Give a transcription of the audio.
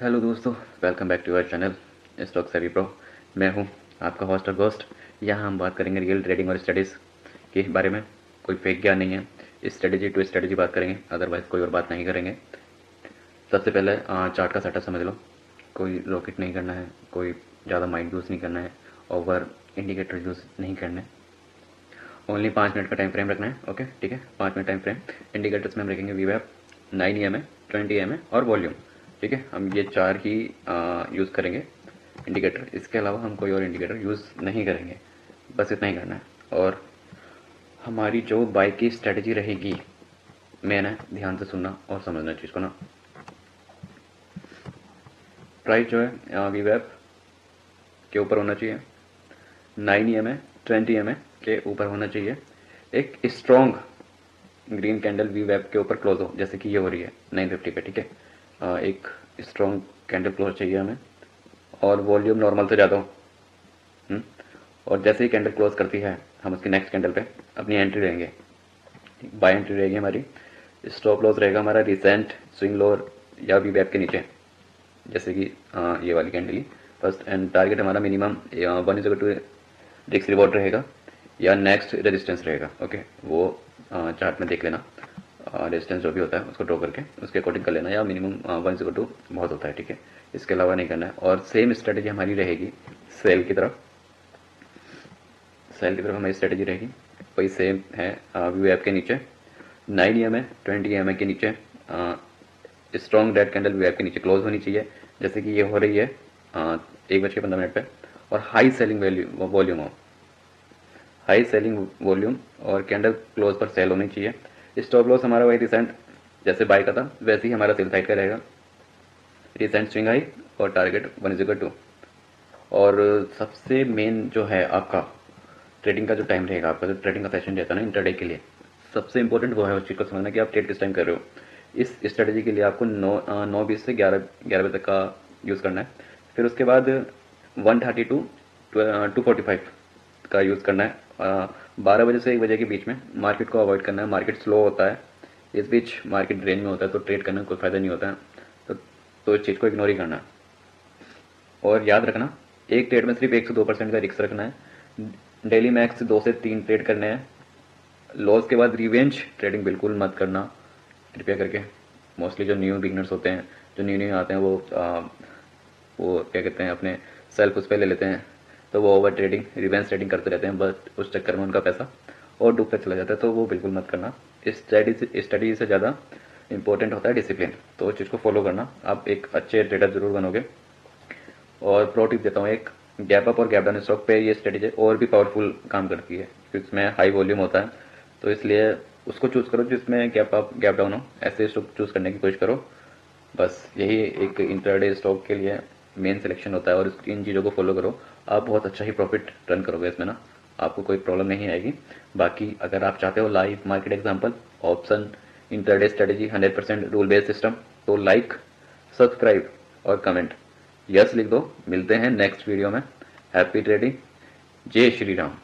Hello दोस्तों, welcome back to our channel stock savvy pro. मैं हूं आपका होस्ट और गोस्ट। यहां हम बात करेंगे रियल ट्रेडिंग और स्टडीज़ के बारे में। कोई फेक ज्ञान नहीं है, स्ट्रेटेजी टू स्ट्रेटेजी बात करेंगे, अदरवाइज कोई और बात नहीं करेंगे। सबसे पहले चार्ट का सेटअप समझ लो। कोई रॉकेट नहीं करना है, कोई ज़्यादा माइंड यूज़ नहीं करना है, ओवर इंडिकेटर यूज़ नहीं करना है। ओनली 5 मिनट का टाइम फ्रेम रखना है। ओके, ठीक है, 5 मिनट टाइम फ्रेम। इंडिकेटर्स में हम रखेंगे वीवैप, 9 EMA, 20 EMA और वॉल्यूम। ठीक है, हम ये 4 ही यूज़ करेंगे इंडिकेटर। इसके अलावा हम कोई और इंडिकेटर यूज़ नहीं करेंगे, बस इतना ही करना है। और हमारी जो बाई की स्ट्रेटजी रहेगी, मेन है ध्यान से सुनना और समझना चीज़ को ना। प्राइस जो है वीवैप के ऊपर होना चाहिए, 9 EMA 20 EMA के ऊपर होना चाहिए। एक स्ट्रॉन्ग ग्रीन कैंडल वी वेब के ऊपर क्लोज हो, जैसे कि ये हो रही है 950 पे। ठीक है, एक स्ट्रॉन्ग कैंडल क्लोज चाहिए हमें, और वॉल्यूम नॉर्मल से ज़्यादा हो। और जैसे ही कैंडल क्लोज करती है, हम उसकी नेक्स्ट कैंडल पे अपनी एंट्री लेंगे। बाय एंट्री रहेगी हमारी। स्टॉप लॉस रहेगा हमारा रिसेंट स्विंग लोअर या वी वेब के नीचे, जैसे कि ये वाली candle he first. And target हमारा मिनिमम 1:2 रिस्क रिवॉर्ड रहेगा या नेक्स्ट रेजिस्टेंस रहेगा। ओके, वो चार्ट में देख लेना। रेजिस्टेंस जो भी होता है उसको ड्रॉ करके उसके अकॉर्डिंग कर लेना, या मिनिमम 1:2 बहुत होता है। ठीक है, इसके अलावा नहीं करना है। और सेम स्ट्रेटेजी हमारी रहेगी सेल की तरफ। सेल की तरफ हमारी स्ट्रेटेजी रहेगी वही सेम है। व्यू ऐप के नीचे 9 EMA 20 EMA के नीचे strong red candle view app के नीचे क्लोज होनी चाहिए, जैसे कि ये हो रही है 1:15 पे। और हाई सेलिंग वैल्यू वॉल्यूम हो, हाई सेलिंग वॉल्यूम और कैंडल क्लोज पर सेल होनी चाहिए। स्टॉप लॉस हमारा वही रिसेंट जैसे बाय का था वैसे ही हमारा सेल साइड का रहेगा, रिसेंट स्विंग हाई और टारगेट 1:2। और सबसे मेन जो है आपका ट्रेडिंग का जो टाइम रहेगा, आपका जो ट्रेडिंग का सेशन रहता है ना इंटरडे के लिए, सबसे इंपॉर्टेंट वो है उस चीज़ को समझना कि आप ट्रेड किस टाइम कर रहे हो। इस स्ट्रेटेजी के लिए आपको 9:20 से 11 बजे तक का यूज़ करना है। फिर उसके बाद 1:30 टू 2:45 का यूज़ करना है। 12 बजे से 1 बजे के बीच में मार्केट को अवॉइड करना है। मार्केट स्लो होता है, इस बीच मार्केट रेंज में होता है, तो ट्रेड करने में कोई फ़ायदा नहीं होता है। तो इस चीज़ को इग्नोर ही करना है। और याद रखना, एक ट्रेड में सिर्फ 1 से 2% का रिस्क रखना है। डेली मैक्स 2 से 3 ट्रेड करने हैं। लॉस के बाद रिवेंज ट्रेडिंग बिल्कुल मत करना, कृपया करके। मोस्टली जो न्यू बिगनर्स होते हैं, जो न्यू न्यू आते हैं, वो क्या कहते हैं, अपने सेल्फ उस पर ले लेते हैं, तो वो ओवर ट्रेडिंग रिवेंज ट्रेडिंग करते रहते हैं, बस उस चक्कर में उनका पैसा और डूबता चला जाता है। तो वो बिल्कुल मत करना। स्टडी से ज़्यादा इंपॉर्टेंट होता है डिसिप्लिन, तो उस चीज़ को फॉलो करना, आप एक अच्छे ट्रेडर जरूर बनोगे। और प्रो टिप देता हूँ एक, गैप अप और गैप डाउन स्टॉक पे ये स्ट्रेटेजी और भी पावरफुल काम करती है, क्योंकि इसमें हाई वॉल्यूम होता है, तो इसलिए उसको चूज़ करो जिसमें गैप अप गैप डाउन हो, ऐसे स्टॉक चूज़ करने की कोशिश करो। बस यही एक इंट्राडे स्टॉक के लिए मेन सिलेक्शन होता है, और इन चीज़ों को फॉलो करो, आप बहुत अच्छा ही प्रॉफिट रन करोगे इसमें ना, आपको कोई प्रॉब्लम नहीं आएगी। बाकी अगर आप चाहते हो live market example, option, intraday strategy, 100% rule based system, तो लाइक, सब्सक्राइब और कमेंट यस लिख दो। मिलते हैं नेक्स्ट वीडियो में। हैप्पी ट्रेडिंग, जय श्री राम।